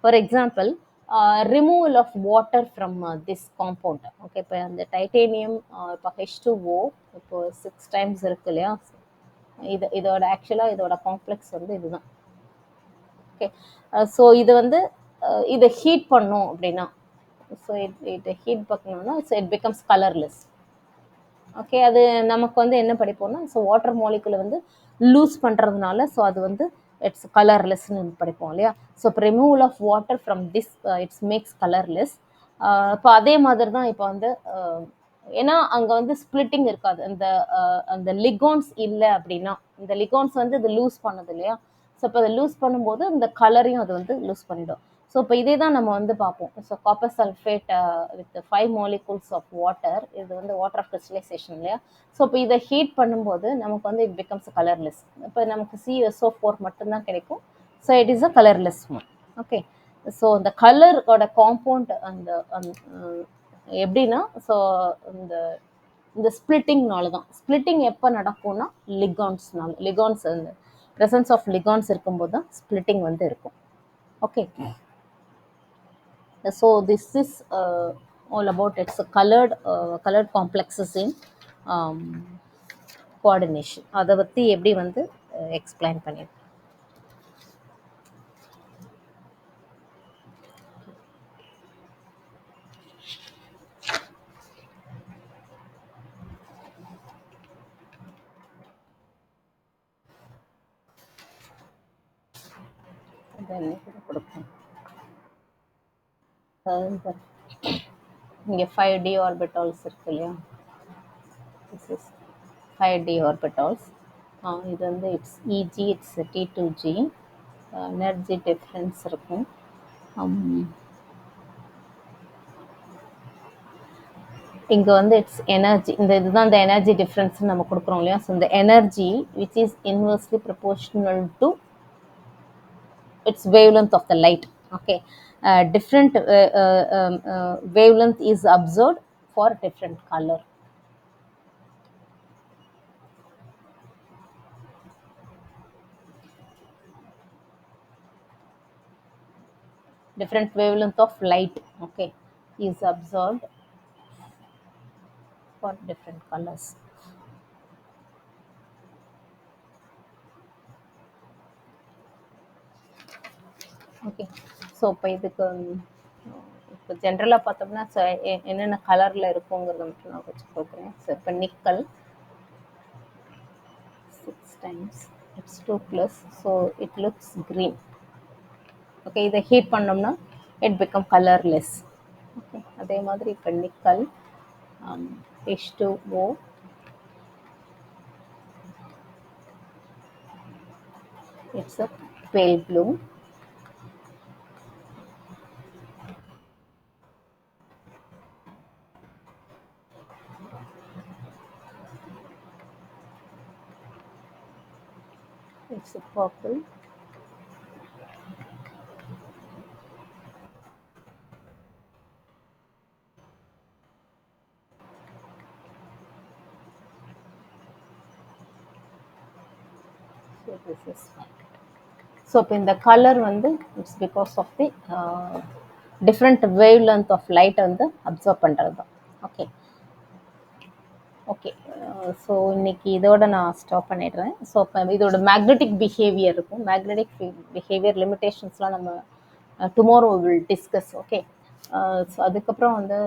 for example removal of water from this compound. Okay, இப்போ அந்த டைட்டேனியம் இப்போ H2O இப்போ 6 டைம்ஸ் இருக்கு இல்லையா, இதோட ஆக்சுவலாக இதோட காம்ப்ளெக்ஸ் வந்து இதுதான். ஓகே, ஸோ இது வந்து இதை ஹீட் பண்ணோம் அப்படின்னா, ஸோ இதை ஹீட் பண்ணோம்னா so it becomes colourless. Okay, அது நமக்கு வந்து என்ன படிப்போம்னா, ஸோ வாட்டர் மாலிகுலை வந்து லூஸ் பண்ணுறதுனால ஸோ அது வந்து இட்ஸ் கலர்லெஸ்ன்னு படிப்போம் இல்லையா. ஸோ இப்போ removal of water from this it's makes colourless. இப்போ அதே மாதிரி தான் இப்போ வந்து ஏன்னா அங்கே வந்து ஸ்பிளிட்டிங் இருக்காது, அந்த அந்த லிகான்ஸ் இல்லை அப்படின்னா, இந்த லிகான்ஸ் வந்து இது லூஸ் பண்ணுது இல்லையா. ஸோ இப்போ அதை லூஸ் பண்ணும்போது இந்த கலரையும் அது வந்து லூஸ் பண்ணிடும். ஸோ இப்போ இதே தான் நம்ம வந்து பார்ப்போம். So copper sulphate with 5 molecules of water, இது வந்து வாட்டர் ஆஃப் கிறிஸ்டலைசேஷன் இல்லையா. ஸோ இப்போ இதை ஹீட் பண்ணும்போது நமக்கு வந்து இட் பிகம்ஸ் கலர்லெஸ். இப்போ நமக்கு CSO4 மட்டும்தான் கிடைக்கும். So it is a colourless one. Okay, so இந்த கலரோட காம்பவுண்ட் அந்த எப்படின்னா, ஸோ இந்த இந்த ஸ்பிளிட்டிங்னால தான். ஸ்பிளிட்டிங் எப்போ நடக்கும்னா லிகான்ஸ்னால, லிகான்ஸ் அந்த presence ஆஃப் லிகான்ஸ் இருக்கும்போது தான் ஸ்பிளிட்டிங் வந்து இருக்கும். Okay, so this is all about its colored complexes in coordination. அதை பற்றி எப்படி வந்து எக்ஸ்பிளைன் பண்ணியிருக்கேன். கொடுப்பேன் இங்கே 5d ஆர்பிட்டால்ஸ் இருக்கு இல்லையா, this is 5d ஆர்பிட்டால்ஸ். இது வந்து it's E G, it's T2G. Energy difference இருக்கும். இங்கே வந்து இட்ஸ் எனர்ஜி, இந்த இதுதான் இந்த எனர்ஜி டிஃப்ரென்ஸ் நம்ம கொடுக்குறோம் இல்லையா. ஸோ இந்த energy which is inversely proportional to its wavelength of the light. Okay, different wavelength is observed for different color. Different wavelength of light, okay, is observed for different colors. Okay, so இப்போ இதுக்கு இப்போ ஜென்ரலாக பார்த்தோம்னா என்னென்ன கலரில் இருக்குங்கிறத மட்டும் நான் வச்சு கொடுக்குறேன். ஸோ இப்போ nickel 6 times it's 2+, so it looks green. Okay, இதை ஹீட் பண்ணோம்னா இட் பிகம் கலர்லெஸ். ஓகே, அதே மாதிரி இப்போ nickel H2O, it's a pale blue. It's a purple. So this is white. So இப்போ இந்த கலர் வந்து it's because of the different wavelength of லைட்டை வந்து அப்சர்வ் பண்ணுறது தான். Okay okay. ஸோ இன்னைக்கு இதோட நான் ஸ்டாப் பண்ணிடுறேன். ஸோ இப்போ இதோட மேக்னெட்டிக் பிஹேவியர் இருக்கும். மேக்னெட்டிக் பிஹேவியர் லிமிடேஷன்ஸ்லாம் நம்ம tomorrow will discuss. Okay. So அதுக்கப்புறம் வந்து